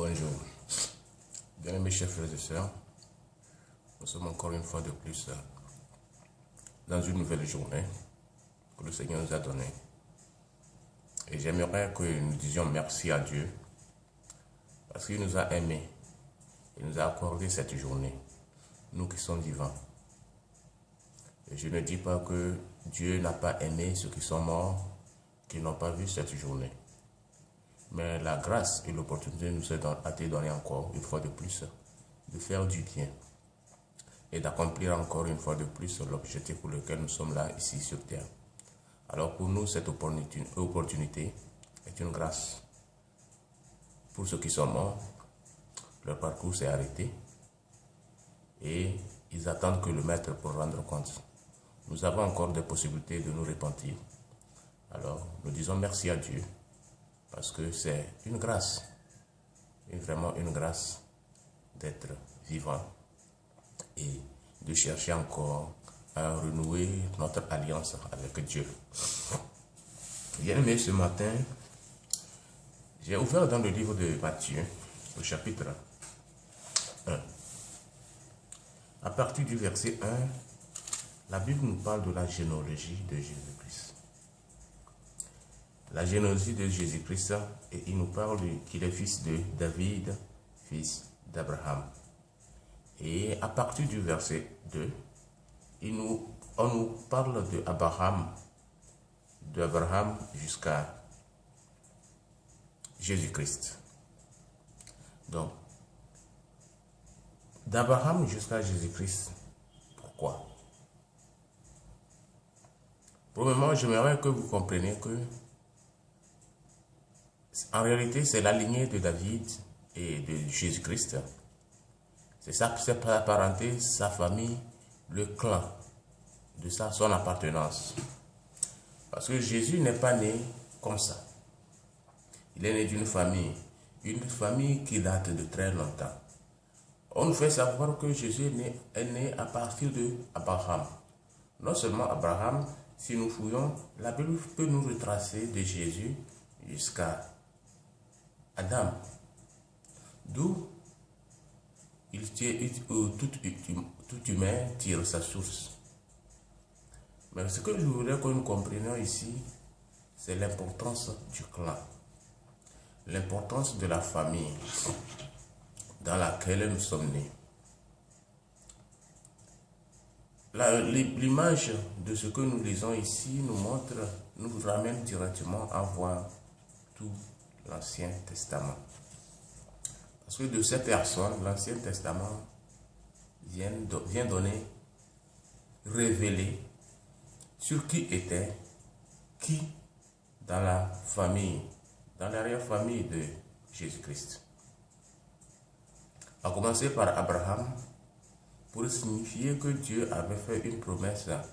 Bonjour, bien-aimés chers frères et sœurs, nous sommes encore une fois de plus dans une nouvelle journée que le Seigneur nous a donnée. Et j'aimerais que nous disions merci à Dieu parce qu'il nous a aimés et nous a accordé cette journée, nous qui sommes vivants. Et je ne dis pas que Dieu n'a pas aimé ceux qui sont morts, qui n'ont pas vu cette journée. Mais la grâce et l'opportunité nous a été donnée encore une fois de plus de faire du bien et d'accomplir encore une fois de plus l'objectif pour lequel nous sommes là ici sur terre. Alors pour nous, cette opportunité est une grâce. Pour ceux qui sont morts, leur parcours s'est arrêté et ils attendent que le Maître pour rendre compte. Nous avons encore des possibilités de nous repentir. Alors nous disons merci à Dieu. Parce que c'est une grâce, et vraiment une grâce d'être vivant et de chercher encore à renouer notre alliance avec Dieu. Bien aimé, ce matin, j'ai ouvert dans le livre de Matthieu, au chapitre 1. À partir du verset 1, la Bible nous parle de la généalogie de Jésus-Christ. La généalogie de Jésus-Christ, et il nous parle qu'il est fils de David, fils d'Abraham. Et à partir du verset 2, on nous parle d'Abraham jusqu'à Jésus-Christ. Donc, d'Abraham jusqu'à Jésus-Christ, pourquoi? Premièrement, j'aimerais que vous compreniez que en réalité, c'est la lignée de David et de Jésus-Christ. C'est sa parenté, sa famille, le clan de son appartenance. Parce que Jésus n'est pas né comme ça. Il est né d'une famille qui date de très longtemps. On nous fait savoir que Jésus est né à partir d'Abraham. Non seulement Abraham, si nous fouillons, la Bible peut nous retracer de Jésus jusqu'à Adam, d'où tout humain tire sa source. Mais ce que je voudrais que nous comprenions ici, c'est l'importance du clan, l'importance de la famille dans laquelle nous sommes nés. L'image de ce que nous lisons ici nous ramène directement à voir tout l'Ancien Testament. Parce que de ces personnes, l'Ancien Testament vient révéler sur qui dans la famille, dans l'arrière-famille de Jésus-Christ. A commencer par Abraham, pour signifier que Dieu avait fait une promesse à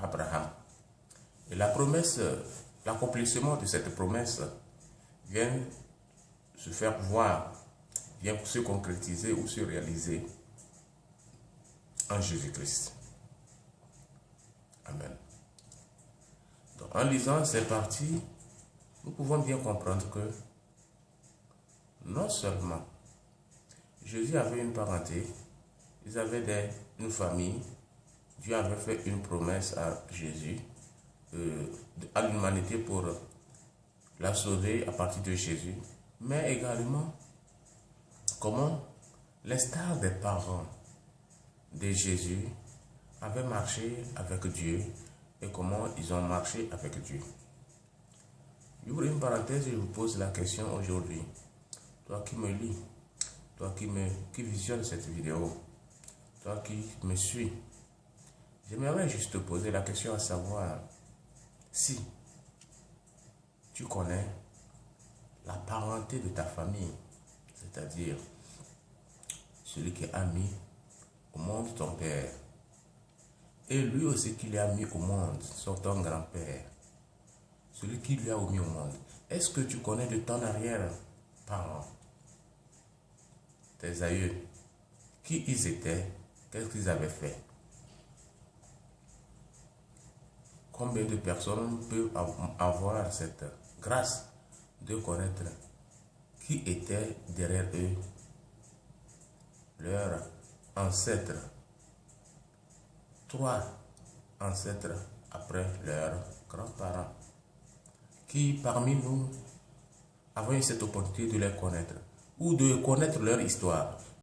Abraham. Et la promesse, l'accomplissement de cette promesse vient se faire voir, vient se concrétiser ou se réaliser en Jésus-Christ. Amen. Donc, en lisant ces parties, nous pouvons bien comprendre que non seulement Jésus avait une parenté, ils avaient une famille, Dieu avait fait une promesse à Jésus, à l'humanité pour la sauver à partir de Jésus, mais également comment l'instar des parents de Jésus avaient marché avec Dieu et comment ils ont marché avec Dieu. J'ouvre une parenthèse et je vous pose la question aujourd'hui. Toi qui me lis, toi qui visionne cette vidéo, toi qui me suis, j'aimerais juste te poser la question à savoir si tu connais la parenté de ta famille, c'est-à-dire celui qui a mis au monde ton père, et lui aussi qui l'a mis au monde, ton grand-père, celui qui lui a mis au monde. Est-ce que tu connais de ton arrière-parent, tes aïeux, qui ils étaient, qu'est-ce qu'ils avaient fait? Combien de personnes peuvent avoir cette grâce de connaître qui étaient derrière eux, leurs ancêtres, 3 ancêtres après leurs grands-parents, qui parmi nous avons eu cette opportunité de les connaître ou de connaître leur histoire.